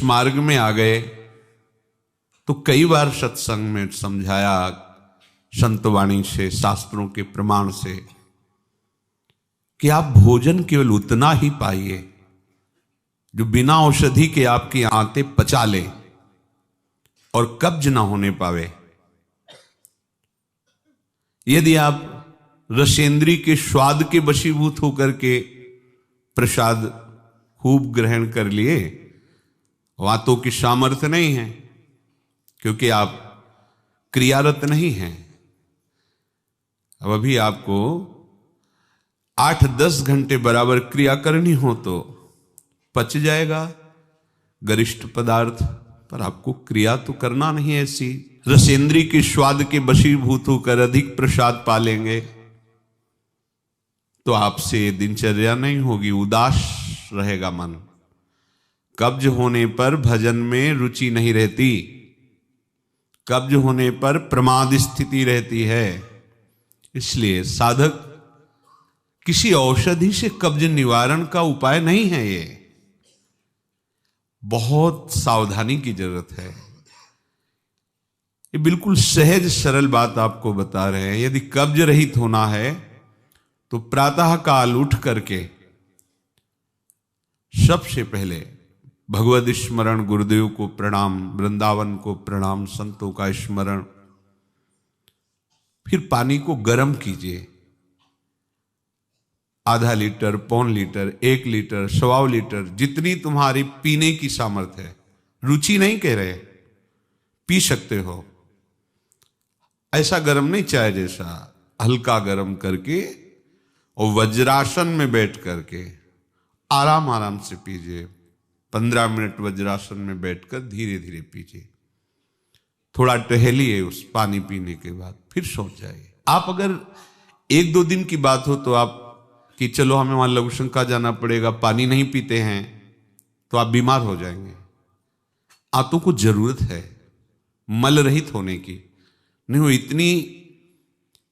मार्ग में आ गए तो कई बार सत्संग में समझाया संतवाणी से, शास्त्रों के प्रमाण से, कि आप भोजन केवल उतना ही पाइए जो बिना औषधि के आपकी आंतें पचा ले और कब्ज ना होने पावे। यदि आप रसेंद्री के स्वाद के वशीभूत होकर के प्रसाद खूब ग्रहण कर लिए, वातों की सामर्थ्य नहीं है, क्योंकि आप क्रियारत नहीं हैं। अब अभी आपको 8-10 घंटे बराबर क्रिया करनी हो तो पच जाएगा गरिष्ठ पदार्थ, पर आपको क्रिया तो करना नहीं ऐसी। रसेंद्री के स्वाद के वशीभूत होकर अधिक प्रसाद पालेंगे तो आपसे दिनचर्या नहीं होगी, उदास रहेगा मन। कब्ज होने पर भजन में रुचि नहीं रहती, कब्ज होने पर प्रमाद स्थिति रहती है। इसलिए साधक किसी औषधि से कब्ज निवारण का उपाय नहीं है, ये बहुत सावधानी की जरूरत है। ये बिल्कुल सहज सरल बात आपको बता रहे हैं। यदि कब्ज रहित होना है तो प्रातः काल उठ करके सबसे पहले भगवद स्मरण, गुरुदेव को प्रणाम, वृंदावन को प्रणाम, संतों का स्मरण, फिर पानी को गर्म कीजिए। आधा लीटर, पौन लीटर, 1 लीटर, 1.25 लीटर, जितनी तुम्हारी पीने की सामर्थ्य है। रुचि नहीं कह रहे, पी सकते हो। ऐसा गर्म नहीं, चाय जैसा, हल्का गर्म करके और वज्रासन में बैठ करके आराम आराम से पीजिए। 15 मिनट वज्रासन में बैठकर धीरे धीरे पीजिए। थोड़ा टहलिए उस पानी पीने के बाद, फिर सो जाइए। आप अगर 1-2 दिन की बात हो तो आप कि चलो हमें वहां लघु शंका जाना पड़ेगा, पानी नहीं पीते हैं, तो आप बीमार हो जाएंगे। आंतों को जरूरत है मल रहित होने की, नहीं वो इतनी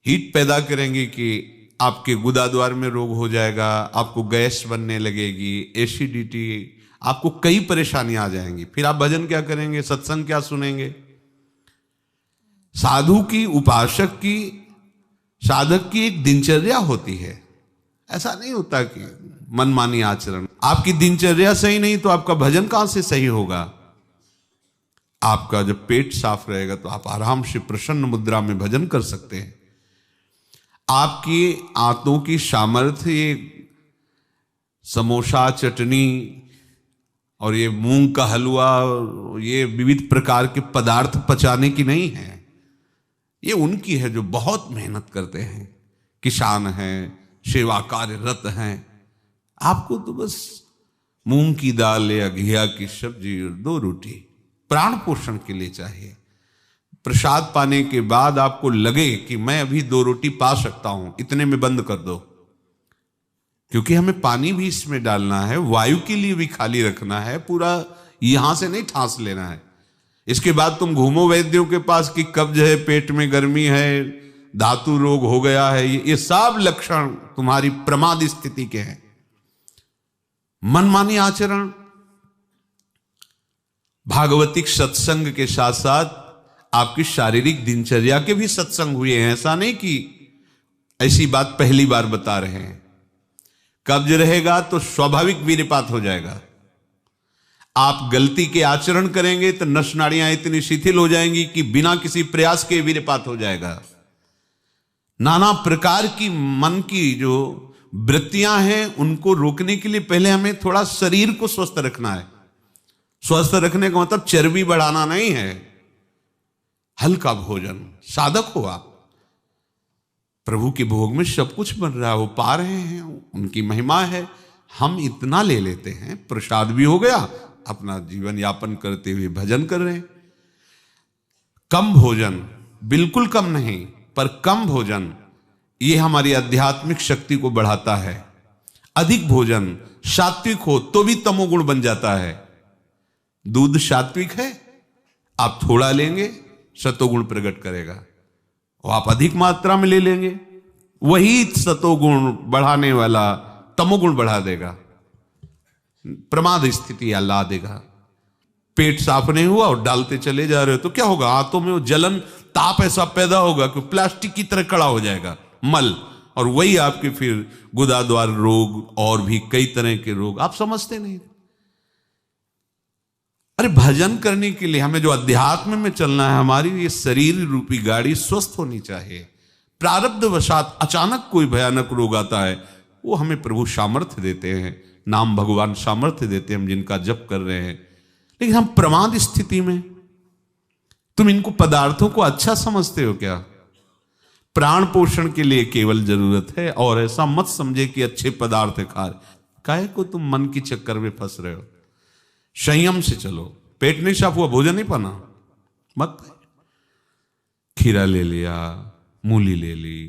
हीट पैदा करेंगे कि आपके गुदाद्वार में रोग हो जाएगा, आपको गैस बनने लगेगी, एसिडिटी, आपको कई परेशानियां आ जाएंगी। फिर आप भजन क्या करेंगे, सत्संग क्या सुनेंगे। साधु की, उपासक की, साधक की एक दिनचर्या होती है। ऐसा नहीं होता कि मनमानी आचरण। आपकी दिनचर्या सही नहीं तो आपका भजन कहां से सही होगा। आपका जब पेट साफ रहेगा तो आप आराम से प्रसन्न मुद्रा में भजन कर सकते हैं। आपकी आंतों की सामर्थ्य ये समोसा, चटनी और ये मूंग का हलवा, ये विविध प्रकार के पदार्थ पचाने की नहीं है। ये उनकी है जो बहुत मेहनत करते हैं, किसान हैं, सेवा कार्यरत हैं। आपको तो बस मूंग की दाल या घिया की सब्जी और 2 रोटी प्राण पोषण के लिए चाहिए। प्रसाद पाने के बाद आपको लगे कि मैं अभी 2 रोटी पा सकता हूं, इतने में बंद कर दो, क्योंकि हमें पानी भी इसमें डालना है, वायु के लिए भी खाली रखना है, पूरा यहां से नहीं ठांस लेना है। इसके बाद तुम घूमो वैद्यों के पास कि कब्ज है, पेट में गर्मी है, धातु रोग हो गया है, ये सब लक्षण तुम्हारी प्रमाद स्थिति के हैं। मनमानी आचरण। भागवतिक सत्संग के साथ साथ आपकी शारीरिक दिनचर्या के भी सत्संग हुए हैं। ऐसा नहीं कि ऐसी बात पहली बार बता रहे हैं। कब्ज रहेगा तो स्वाभाविक वीर्यपात हो जाएगा। आप गलती के आचरण करेंगे तो नस नाड़ियां इतनी शिथिल हो जाएंगी कि बिना किसी प्रयास के वीर्यपात हो जाएगा। नाना प्रकार की मन की जो वृत्तियां हैं उनको रोकने के लिए पहले हमें थोड़ा शरीर को स्वस्थ रखना है। स्वस्थ रखने का मतलब चर्बी बढ़ाना नहीं है, हल्का भोजन। साधक हो आप, प्रभु के भोग में सब कुछ बन रहा है, वो पा रहे हैं, उनकी महिमा है। हम इतना ले लेते हैं, प्रसाद भी हो गया, अपना जीवन यापन करते हुए भजन कर रहे हैं। कम भोजन, बिल्कुल कम नहीं, पर कम भोजन ये हमारी आध्यात्मिक शक्ति को बढ़ाता है। अधिक भोजन सात्विक हो तो भी तमोगुण बन जाता है। दूध सात्विक है, आप थोड़ा लेंगे सतोगुण प्रकट करेगा, और आप अधिक मात्रा में ले लेंगे, वही सतोगुण बढ़ाने वाला तमोगुण बढ़ा देगा, प्रमाद स्थिति ला देगा। पेट साफ नहीं हुआ और डालते चले जा रहे हो तो क्या होगा? हाथों में वो जलन, ताप ऐसा पैदा होगा कि प्लास्टिक की तरह कड़ा हो जाएगा मल, और वही आपके फिर गुदाद्वार रोग और भी कई तरह के रोग। आप समझते नहीं। अरे भजन करने के लिए हमें जो अध्यात्म में चलना है, हमारी ये शरीर रूपी गाड़ी स्वस्थ होनी चाहिए। प्रारब्ध वशात अचानक कोई भयानक रोग आता है, वो हमें प्रभु सामर्थ्य देते हैं, नाम भगवान सामर्थ्य देते हैं, हम जिनका जप कर रहे हैं। लेकिन हम प्रमाद स्थिति में, तुम इनको पदार्थों को अच्छा समझते हो क्या? प्राण पोषण के लिए केवल जरूरत है, और ऐसा मत समझे कि अच्छे पदार्थ खा रहे। काहे को तुम मन की चक्कर में फंस रहे हो? संयम से चलो। पेट नहीं साफ हुआ, भोजन नहीं पाना मत। खीरा ले लिया, मूली ले ली,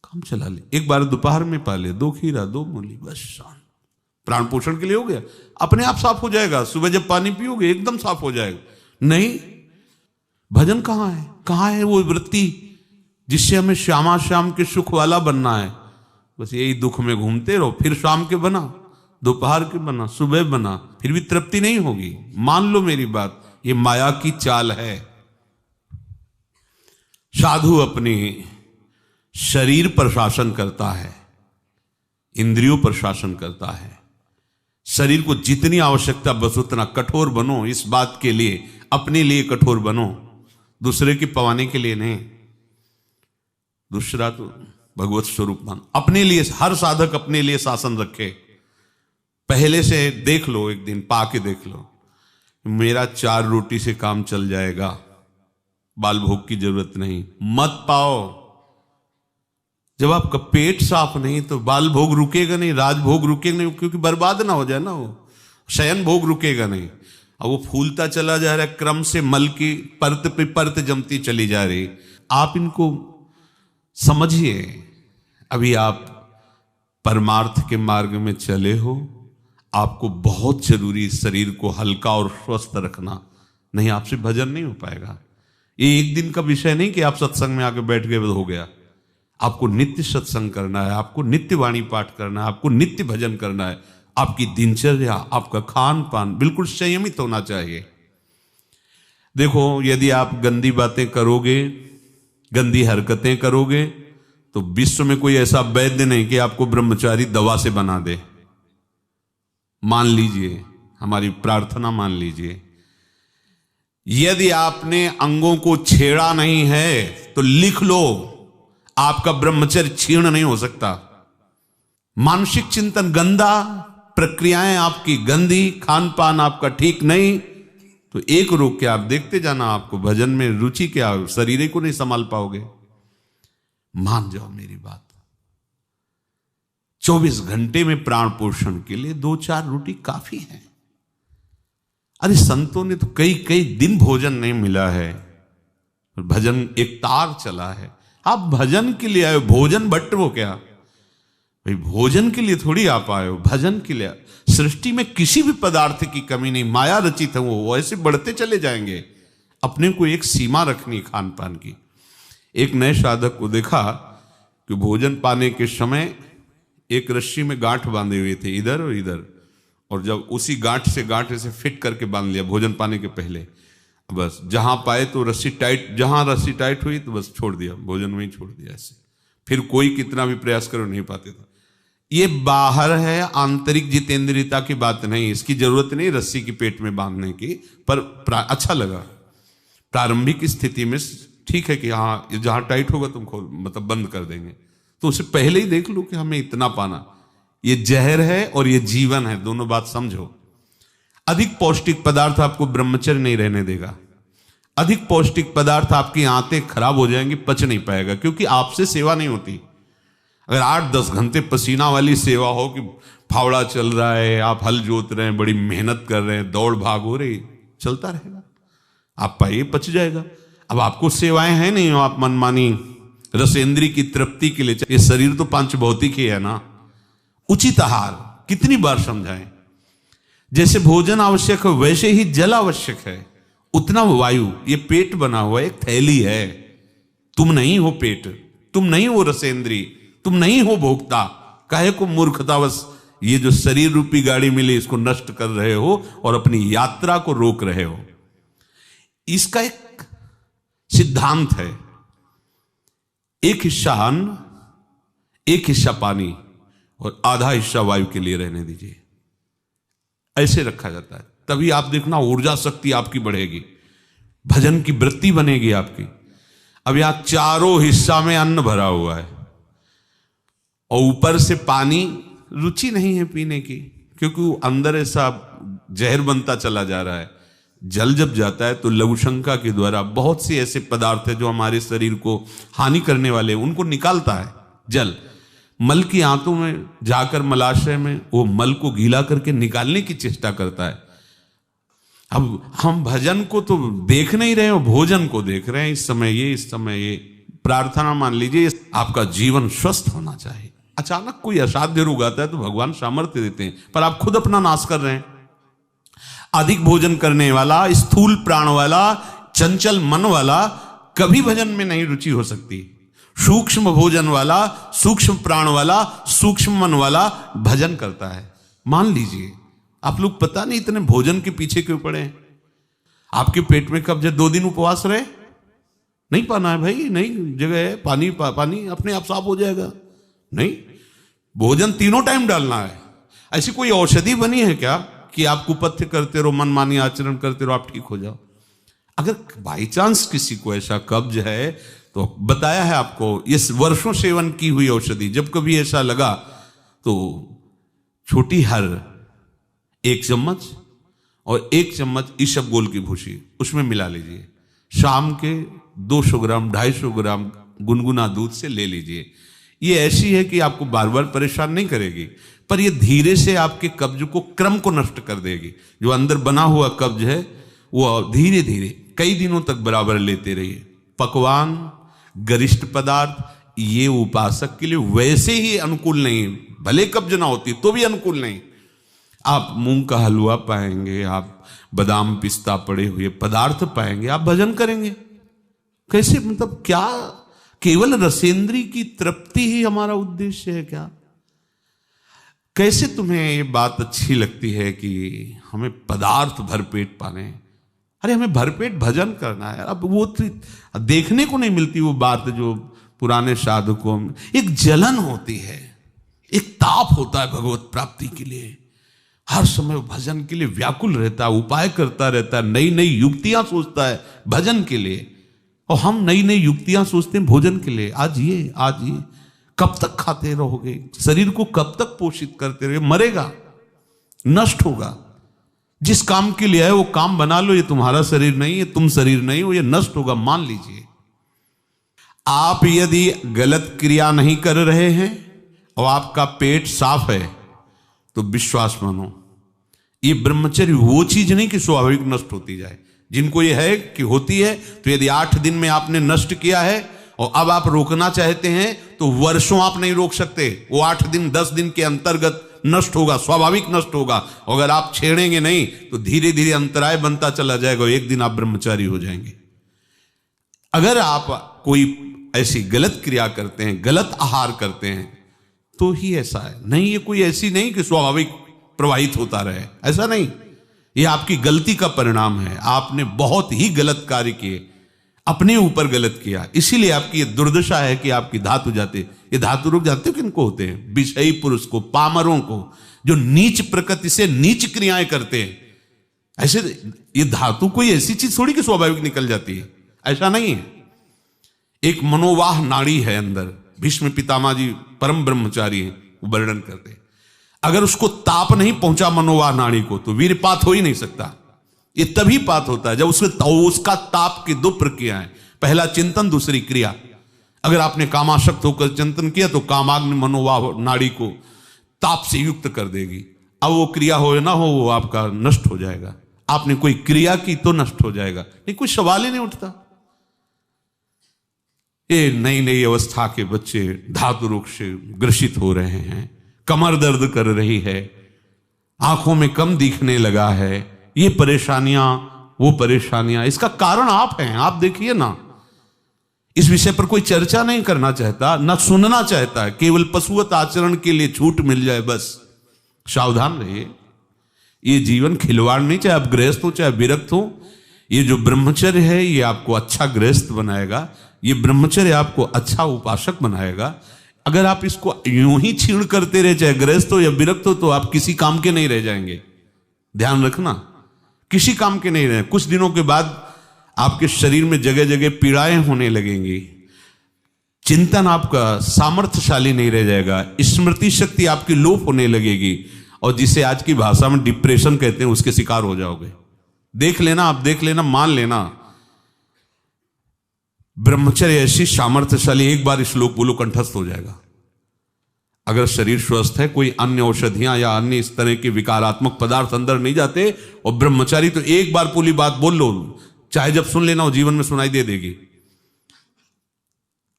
काम चला ले। एक बार दोपहर में पा ले 2 खीरा 2 मूली, बस शांत। प्राण पोषण के लिए हो गया, अपने आप साफ हो जाएगा। सुबह जब पानी पियोगे एकदम साफ हो जाएगा। नहीं, भजन कहाँ है? कहाँ है वो वृत्ति जिससे हमें श्यामा श्याम के सुख वाला बनना है? बस यही दुख में घूमते रहो। फिर शाम के बना, दोपहर के बना, सुबह बना, फिर भी तृप्ति नहीं होगी। मान लो मेरी बात, ये माया की चाल है। साधु अपने शरीर पर शासन करता है, इंद्रियों पर शासन करता है। शरीर को जितनी आवश्यकता बस उतना कठोर बनो। इस बात के लिए, अपने लिए कठोर बनो, दूसरे की पवाने के लिए नहीं। दूसरा तो भगवत स्वरूप मान। अपने लिए हर साधक अपने लिए शासन रखे। पहले से देख लो, एक दिन पा के देख लो, मेरा 4 रोटी से काम चल जाएगा, बाल भोग की जरूरत नहीं। मत पाओ। जब आपका पेट साफ नहीं तो बाल भोग रुकेगा नहीं, राजभोग रुकेगा नहीं, क्योंकि बर्बाद ना हो जाए ना, वो शयन भोग रुकेगा नहीं। अब वो फूलता चला जा रहा है, क्रम से मल की परत पे परत जमती चली जा रही। आप इनको समझिए। अभी आप परमार्थ के मार्ग में चले हो, आपको बहुत जरूरी शरीर को हल्का और स्वस्थ रखना, नहीं आपसे भजन नहीं हो पाएगा। ये एक दिन का विषय नहीं कि आप सत्संग में आके बैठ गए हो गया। आपको नित्य सत्संग करना है, आपको नित्य वाणी पाठ करना है, आपको नित्य भजन करना है। आपकी दिनचर्या, आपका खान पान बिल्कुल संयमित होना चाहिए। देखो, यदि आप गंदी बातें करोगे, गंदी हरकतें करोगे, तो विश्व में कोई ऐसा वैद्य नहीं कि आपको ब्रह्मचारी दवा से बना दे। मान लीजिए, हमारी प्रार्थना मान लीजिए, यदि आपने अंगों को छेड़ा नहीं है तो लिख लो, आपका ब्रह्मचर्य क्षीण नहीं हो सकता। मानसिक चिंतन गंदा, प्रक्रियाएं आपकी गंदी, खान पान आपका ठीक नहीं, तो एक रोक के आप देखते जाना, आपको भजन में रुचि क्या, शरीर को नहीं संभाल पाओगे। मान जाओ मेरी बात। 24 घंटे में प्राण पोषण के लिए 2-4 रोटी काफी है। अरे संतों ने तो कई कई दिन भोजन नहीं मिला है, भजन एक तार चला है। आप भजन के लिए आए हो, भोजन बट वो क्या भाई, भोजन के लिए थोड़ी आप आए हो, भजन के लिए। सृष्टि में किसी भी पदार्थ की कमी नहीं, माया रचित है, वो ऐसे बढ़ते चले जाएंगे। अपने को एक सीमा रखनी खान पान की। एक नए साधक को देखा कि भोजन पाने के समय एक रस्सी में गांठ बांधे हुए थे, इधर और इधर, और जब उसी गांठ से ऐसे फिट करके बांध लिया भोजन पाने के पहले। बस जहां पाए तो रस्सी टाइट, जहां रस्सी टाइट हुई तो बस छोड़ दिया, भोजन वहीं छोड़ दिया ऐसे। फिर कोई कितना भी प्रयास करो नहीं पाते था। ये बाहर है, आंतरिक जितेंद्रियता की बात नहीं। इसकी जरूरत नहीं रस्सी की पेट में बांधने की, पर अच्छा लगा। प्रारंभिक स्थिति में ठीक है कि हाँ जहां टाइट होगा तुम खोल, मतलब बंद कर देंगे, तो उससे पहले ही देख लो कि हमें इतना पाना। ये जहर है और ये जीवन है, दोनों बात समझो। अधिक पौष्टिक पदार्थ आपको ब्रह्मचर्य नहीं रहने देगा। अधिक पौष्टिक पदार्थ आपकी आंतें खराब हो जाएंगी, पच नहीं पाएगा, क्योंकि आपसे सेवा नहीं होती। अगर 8-10 घंटे पसीना वाली सेवा हो कि फावड़ा चल रहा है, आप हल जोत रहे हैं, बड़ी मेहनत कर रहे हैं, दौड़ भाग हो रही, चलता रहेगा, आप पाइए पच जाएगा। अब आपको सेवाएं हैं नहीं, आप मनमानी रसेंद्री की तृप्ति के लिए, ये शरीर तो पांच भौतिक ही है ना। उचित आहार कितनी बार समझाएं। जैसे भोजन आवश्यक है वैसे ही जल आवश्यक है, उतना वायु। ये पेट बना हुआ एक थैली है, तुम नहीं हो पेट, तुम नहीं हो रसेंद्री, तुम नहीं हो भोक्ता। काहे को मूर्खतावश ये जो शरीर रूपी गाड़ी मिली इसको नष्ट कर रहे हो और अपनी यात्रा को रोक रहे हो। इसका एक सिद्धांत है, एक हिस्सा अन्न, एक हिस्सा पानी और आधा हिस्सा वायु के लिए रहने दीजिए। ऐसे रखा जाता है, तभी आप देखना ऊर्जा शक्ति आपकी बढ़ेगी, भजन की वृत्ति बनेगी आपकी। अब यहां चारों हिस्सा में अन्न भरा हुआ है और ऊपर से पानी, रुचि नहीं है पीने की, क्योंकि वो अंदर ऐसा जहर बनता चला जा रहा है। जल जब जाता है तो लघु शंका के द्वारा बहुत से ऐसे पदार्थ है जो हमारे शरीर को हानि करने वाले, उनको निकालता है जल। मल की आंतों में जाकर मलाशय में वो मल को गीला करके निकालने की चेष्टा करता है। अब हम भजन को तो देख नहीं रहे हो, भोजन को देख रहे हैं। इस समय ये प्रार्थना मान लीजिए, आपका जीवन स्वस्थ होना चाहिए। अचानक कोई असाध्य रोग आता है तो भगवान सामर्थ्य देते हैं, पर आप खुद अपना नाश कर रहे हैं। अधिक भोजन करने वाला, स्थूल प्राण वाला, चंचल मन वाला कभी भजन में नहीं रुचि हो सकती। सूक्ष्म भोजन वाला, सूक्ष्म प्राण वाला, सूक्ष्म मन वाला भजन करता है। मान लीजिए आप लोग पता नहीं इतने भोजन के पीछे क्यों पड़े हैं। आपके पेट में कब्ज है, 2 दिन उपवास रहे, नहीं पाना है भाई, नहीं जगह है, पानी अपने आप साफ हो जाएगा। नहीं, भोजन तीनों टाइम डालना है। ऐसी कोई औषधि बनी है क्या कि आप कुपथ्य करते रहो, मनमानी आचरण करते रहो, आप ठीक हो जाओ? अगर बाई चांस किसी को ऐसा कब्ज है तो बताया है आपको, इस वर्षों सेवन की हुई औषधि, जब कभी ऐसा लगा तो छोटी हर 1 चम्मच और 1 चम्मच ईसबगोल की भूसी उसमें मिला लीजिए। शाम के 200 ग्राम 250 ग्राम गुनगुना दूध से ले लीजिए। ये ऐसी है कि आपको बार बार परेशान नहीं करेगी, पर ये धीरे से आपके कब्ज को, क्रम को नष्ट कर देगी। जो अंदर बना हुआ कब्ज है वो धीरे धीरे कई दिनों तक बराबर लेते रहिए। पकवान, गरिष्ठ पदार्थ ये उपासक के लिए वैसे ही अनुकूल नहीं, भले कब्ज ना होती तो भी अनुकूल नहीं। आप मूंग का हलवा पाएंगे, आप बादाम पिस्ता पड़े हुए पदार्थ पाएंगे, आप भजन करेंगे। कैसे, मतलब क्या केवल रसेंद्री की तृप्ति ही हमारा उद्देश्य है क्या? कैसे तुम्हें ये बात अच्छी लगती है कि हमें पदार्थ भरपेट पाने? अरे हमें भरपेट भजन करना है। अब वो देखने को नहीं मिलती वो बात जो पुराने साधकों में एक जलन होती है, एक ताप होता है भगवत प्राप्ति के लिए। हर समय भजन के लिए व्याकुल रहता है, उपाय करता रहता है, नई नई युक्तियां सोचता है भजन के लिए। और हम नई नई युक्तियां सोचते हैं भोजन के लिए। आज ये कब तक खाते रहोगे? शरीर को कब तक पोषित करते रहोगे? मरेगा, नष्ट होगा। जिस काम के लिए है वो काम बना लो। ये तुम्हारा शरीर नहीं है, तुम शरीर नहीं हो, ये नष्ट होगा, मान लीजिए। आप यदि गलत क्रिया नहीं कर रहे हैं और आपका पेट साफ है तो विश्वास मानो, ये ब्रह्मचर्य वो चीज नहीं कि स्वाभाविक नष्ट होती जाए। जिनको ये है कि होती है, तो यदि 8 दिन में आपने नष्ट किया है और अब आप रोकना चाहते हैं तो वर्षों आप नहीं रोक सकते। वो 8 दिन 10 दिन के अंतर्गत नष्ट होगा, स्वाभाविक नष्ट होगा। अगर आप छेड़ेंगे नहीं तो धीरे धीरे अंतराय बनता चला जाएगा, एक दिन आप ब्रह्मचारी हो जाएंगे। अगर आप कोई ऐसी गलत क्रिया करते हैं, गलत आहार करते हैं, तो ही ऐसा है। नहीं, ये कोई ऐसी नहीं कि स्वाभाविक प्रवाहित होता रहे, ऐसा नहीं। ये आपकी गलती का परिणाम है। आपने बहुत ही गलत कार्य किए, अपने ऊपर गलत किया, इसीलिए आपकी ये दुर्दशा है कि आपकी धातु जाते। ये धातु रोग जानते हो किनको होते हैं? विषयी पुरुष को, पामरों को, जो नीच प्रकृति से नीच क्रियाएं करते हैं। ऐसे ये धातु कोई ऐसी चीज थोड़ी कि स्वाभाविक निकल जाती है, ऐसा नहीं है। एक मनोवाह नाड़ी है अंदर। भीष्म पितामह जी परम ब्रह्मचारी हैं, वो वर्णन करते हैं। अगर उसको ताप नहीं पहुंचा मनोवाह नाड़ी को तो वीरपात हो ही नहीं सकता। ये तभी पात होता है जब उसका ताप की 2 प्रक्रियाएं, पहला चिंतन, दूसरी क्रिया। अगर आपने कामाशक्त होकर चिंतन किया तो कामाग्नि मनोवाह नाड़ी को ताप से युक्त कर देगी। अब वो क्रिया हो ना हो, वो आपका नष्ट हो जाएगा। आपने कोई क्रिया की तो नष्ट हो जाएगा, नहीं कोई सवाल ही नहीं उठता। ये नई नई अवस्था के बच्चे धातु रोग से ग्रसित हो रहे हैं, कमर दर्द कर रही है, आंखों में कम दिखने लगा है, ये परेशानियां वो परेशानियां। इसका कारण आप हैं। आप देखिए ना, इस विषय पर कोई चर्चा नहीं करना चाहता, ना सुनना चाहता है। केवल पशुवत आचरण के लिए छूट मिल जाए बस, सावधान रहिए। ये जीवन खिलवाड़ नहीं, चाहे आप गृहस्थ हो चाहे विरक्त हो। ये जो ब्रह्मचर्य है ये आपको अच्छा गृहस्थ बनाएगा, ये ब्रह्मचर्य आपको अच्छा उपासक बनाएगा। अगर आप इसको यूं ही छीण करते रहे, चाहे गृहस्थ हो या विरक्त हो, तो आप किसी काम के नहीं रह जाएंगे। ध्यान रखना, किसी काम के नहीं रहे। कुछ दिनों के बाद आपके शरीर में जगह जगह पीड़ाएं होने लगेंगी, चिंतन आपका सामर्थ्यशाली नहीं रह जाएगा, स्मृति शक्ति आपकी लोप होने लगेगी, और जिसे आज की भाषा में डिप्रेशन कहते हैं उसके शिकार हो जाओगे। देख लेना, आप देख लेना, मान लेना। ब्रह्मचर्य ऐसी सामर्थ्यशाली, एक बार श्लोक बोलो कंठस्थ हो जाएगा। अगर शरीर स्वस्थ है, कोई अन्य औषधियां या अन्य इस तरह के विकारात्मक पदार्थ अंदर नहीं जाते, और ब्रह्मचारी तो एक बार पूरी बात बोल लो, चाहे जब सुन लेना हो, जीवन में सुनाई दे देगी।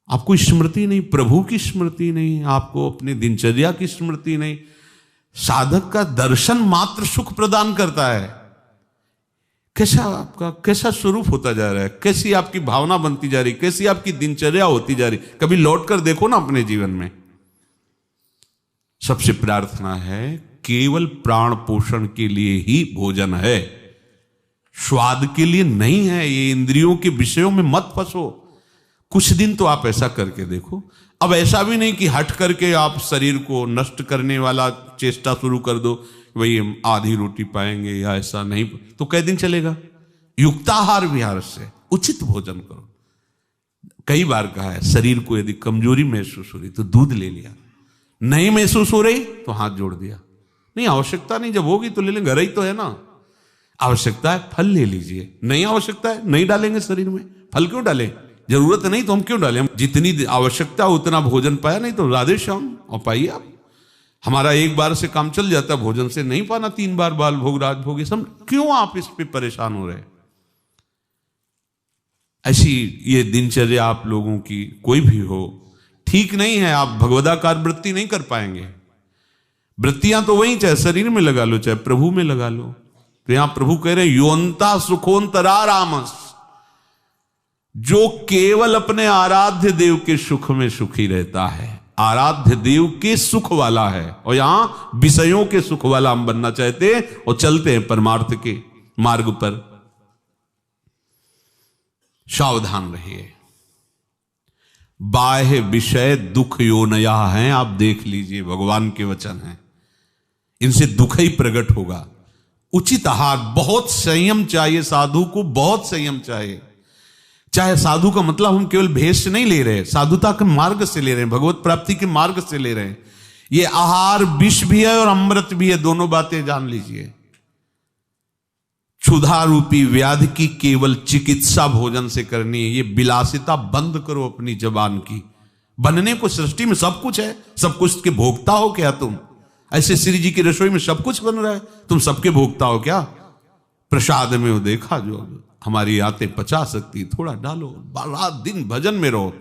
आपको स्मृति नहीं, प्रभु की स्मृति नहीं, आपको अपनी दिनचर्या की स्मृति नहीं। साधक का दर्शन मात्र सुख प्रदान करता है। कैसा स्वरूप होता जा रहा है, कैसी आपकी भावना बनती जा रही, कैसी आपकी दिनचर्या होती जा रही, कभी लौट कर देखो ना अपने जीवन में। सबसे प्रार्थना है, केवल प्राण पोषण के लिए ही भोजन है, स्वाद के लिए नहीं है। ये इंद्रियों के विषयों में मत फंसो। कुछ दिन तो आप ऐसा करके देखो। अब ऐसा भी नहीं कि हट करके आप शरीर को नष्ट करने वाला चेष्टा शुरू कर दो, वही हम आधी रोटी पाएंगे या ऐसा नहीं, तो कई दिन चलेगा। युक्ताहार विहार से उचित भोजन करो। कई बार कहा है, शरीर को यदि कमजोरी महसूस हो रही तो दूध ले लिया, नहीं महसूस हो रही तो हाथ जोड़ दिया। नहीं आवश्यकता नहीं, जब होगी तो ले लेंगे, घर ही तो है ना। आवश्यकता है फल ले लीजिए, नहीं आवश्यकता है नहीं डालेंगे शरीर में। फल क्यों डालें, जरूरत नहीं तो हम क्यों डालें। जितनी आवश्यकता उतना भोजन पाया, नहीं तो राधे श्याम और पाइए आप। हमारा एक बार से काम चल जाता, भोजन से नहीं पाना 3 बार बाल भोग राजभोग, ये सब क्यों आप इस पे परेशान हो रहे। ऐसी ये दिनचर्या आप लोगों की कोई भी हो ठीक नहीं है। आप भगवदाकार वृत्ति नहीं कर पाएंगे। वृत्तियां तो वही, चाहे शरीर में लगा लो चाहे प्रभु में लगा लो। तो यहां प्रभु कह रहे हैं, योन्ता सुखोन्तरा रामस, जो केवल अपने आराध्य देव के सुख में सुखी रहता है, आराध्य देव के सुख वाला है। और यहां विषयों के सुख वाला हम बनना चाहते हैं और चलते हैं परमार्थ के मार्ग पर। सावधान रहिए, बाह्य विषय दुख योनया हैं। आप देख लीजिए, भगवान के वचन हैं, इनसे दुख ही प्रकट होगा। उचित आहार, बहुत संयम चाहिए साधु को, बहुत संयम चाहिए। चाहे साधु का मतलब हम केवल भेष से नहीं ले रहे, साधुता के मार्ग से ले रहे हैं, भगवत प्राप्ति के मार्ग से ले रहे हैं। ये आहार विष भी है और अमृत भी है, दोनों बातें जान लीजिए। क्षुधा रूपी व्याधि की केवल चिकित्सा भोजन से करनी है। ये विलासिता बंद करो अपनी जबान की। बनने को सृष्टि में सब कुछ है, सब कुछ के भोगता हो क्या तुम? ऐसे श्री जी की रसोई में सब कुछ बन रहा है, तुम सबके भोगता हो क्या? प्रसाद में वो देखा, जो हमारी आते पचा सकती, थोड़ा डालो, रात दिन भजन में रहो।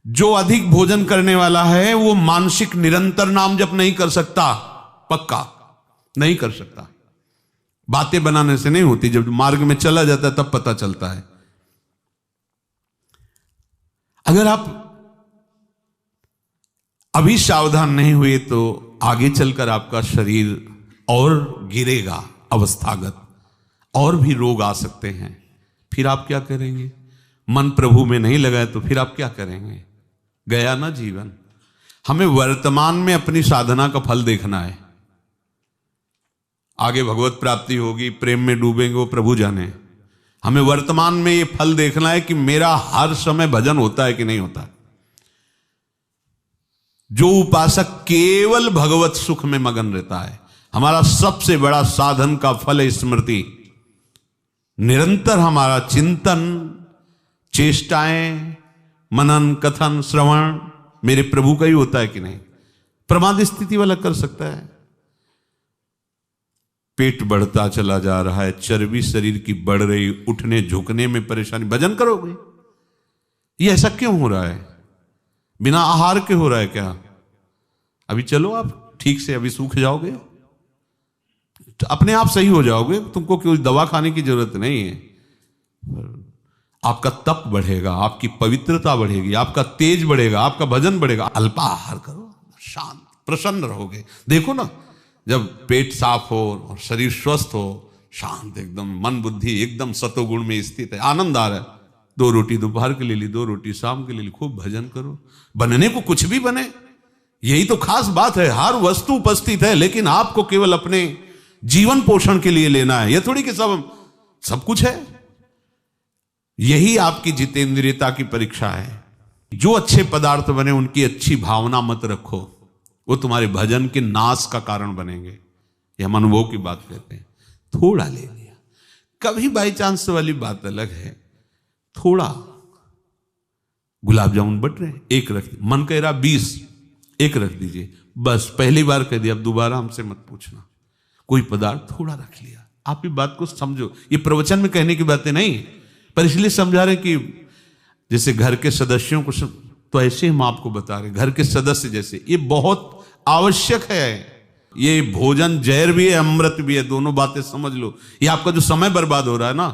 जो अधिक भोजन करने वाला है वो मानसिक निरंतर नाम जप नहीं कर सकता, पक्का नहीं कर सकता। बातें बनाने से नहीं होती, जब मार्ग में चला जाता है तब पता चलता है। अगर आप अभी सावधान नहीं हुए तो आगे चलकर आपका शरीर और गिरेगा अवस्थागत, और भी रोग आ सकते हैं। फिर आप क्या करेंगे? मन प्रभु में नहीं लगाए तो फिर आप क्या करेंगे? गया ना जीवन। हमें वर्तमान में अपनी साधना का फल देखना है। आगे भगवत प्राप्ति होगी, प्रेम में डूबेंगे, वो प्रभु जाने। हमें वर्तमान में ये फल देखना है कि मेरा हर समय भजन होता है कि नहीं होता। जो उपासक केवल भगवत सुख में मगन रहता है, हमारा सबसे बड़ा साधन का फल है स्मृति। निरंतर हमारा चिंतन, चेष्टाएं, मनन, कथन, श्रवण मेरे प्रभु का ही होता है कि नहीं? प्रमाद स्थिति वाला कर सकता है। पेट बढ़ता चला जा रहा है, चर्बी शरीर की बढ़ रही, उठने झुकने में परेशानी, भजन करोगे? ये ऐसा क्यों हो रहा है? बिना आहार के हो रहा है क्या? अभी चलो आप ठीक से, अभी सूख जाओगे, अपने आप सही हो जाओगे, तुमको कोई दवा खाने की जरूरत नहीं है। आपका तप बढ़ेगा, आपकी पवित्रता बढ़ेगी, आपका तेज बढ़ेगा, आपका भजन बढ़ेगा। अल्पाहार करो, शांत प्रसन्न रहोगे। देखो ना, जब पेट साफ हो और शरीर स्वस्थ हो, शांत एकदम, मन बुद्धि एकदम सतोगुण में स्थित है, आनंद आ रहा है, 2 रोटी दोपहर के ले ली, 2 रोटी शाम के ले ली, खूब भजन करो। बनने को कुछ भी बने, यही तो खास बात है। हर वस्तु उपस्थित है, लेकिन आपको केवल अपने जीवन पोषण के लिए लेना है। यह थोड़ी कि सब कुछ है। यही आपकी जितेंद्रियता की परीक्षा है। जो अच्छे पदार्थ बने उनकी अच्छी भावना मत रखो, वो तुम्हारे भजन के नाश का कारण बनेंगे। ये हम अनुभव की बात कहते हैं। थोड़ा ले लिया, कभी बाई चांस वाली बात अलग है। थोड़ा गुलाब जामुन बट रहे, 1 रख, मन कह रहा 20, 1 रख दीजिए, बस। पहली बार कह दिया, अब दोबारा हमसे मत पूछना। कोई पदार्थ थोड़ा रख लिया। आप ये बात को समझो, ये प्रवचन में कहने की बातें नहीं, पर इसलिए समझा रहे कि जैसे घर के सदस्यों को तो ऐसे हम आपको बता रहे, घर के सदस्य जैसे, ये बहुत आवश्यक है। ये भोजन जहर भी है, अमृत भी है, दोनों बातें समझ लो। ये आपका जो समय बर्बाद हो रहा है ना,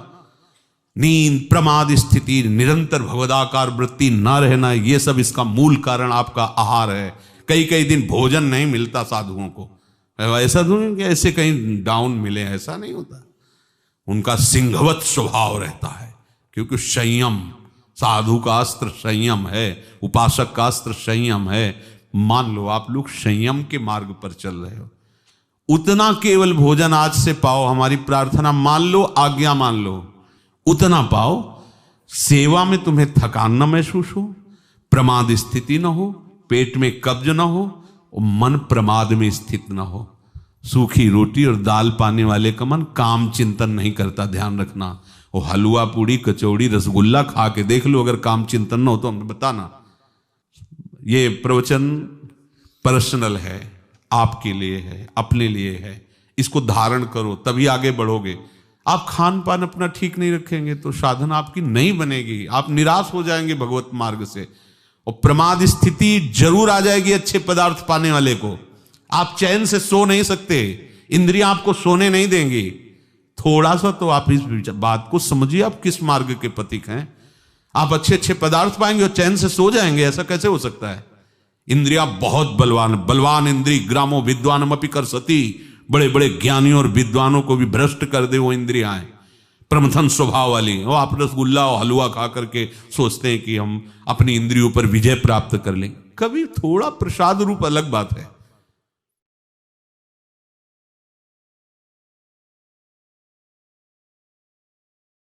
नींद, प्रमाद स्थिति, निरंतर भगवदाकार वृत्ति ना रहना, ये सब इसका मूल कारण आपका आहार है। कई दिन भोजन नहीं मिलता साधुओं को। ऐसा नहीं कि ऐसे कहीं डाउन मिले, ऐसा नहीं होता। उनका सिंहवत स्वभाव रहता है, क्योंकि संयम, साधु का अस्त्र संयम है, उपासक का अस्त्र संयम है। मान लो आप लोग संयम के मार्ग पर चल रहे हो, उतना केवल भोजन आज से पाओ। हमारी प्रार्थना मान लो, आज्ञा मान लो, उतना पाओ। सेवा में तुम्हें थकान न महसूस हो, प्रमाद स्थिति न हो, पेट में कब्ज न हो, और मन प्रमाद में स्थित न हो। सूखी रोटी और दाल पाने वाले का मन काम चिंतन नहीं करता, ध्यान रखना। वो हलवा, पूड़ी, कचौड़ी, रसगुल्ला खा के देख लो, अगर काम चिंतन न हो तो हमें बताना। ये प्रवचन पर्सनल है, आपके लिए है, अपने लिए है। इसको धारण करो, तभी आगे बढ़ोगे। आप खान पान अपना ठीक नहीं रखेंगे तो साधना आपकी नहीं बनेगी, आप निराश हो जाएंगे भगवत मार्ग से, और प्रमाद स्थिति जरूर आ जाएगी अच्छे पदार्थ पाने वाले को। आप चैन से सो नहीं सकते, इंद्रियां आपको सोने नहीं देंगी। थोड़ा सा तो आप इस बात को समझिए, आप किस मार्ग के पथिक हैं। आप अच्छे पदार्थ पाएंगे और चैन से सो जाएंगे, ऐसा कैसे हो सकता है? इंद्रियां बहुत बलवान इंद्री ग्रामो विद्वानमपि कर सती। बड़े बड़े ज्ञानियों और विद्वानों को भी भ्रष्ट कर दे वो इंद्रियां, प्रमथन स्वभाव वाली। वो आप रसगुल्ला और हलवा खा करके सोचते हैं कि हम अपनी इंद्रियों पर विजय प्राप्त कर लें। कभी थोड़ा प्रसाद रूप अलग बात है।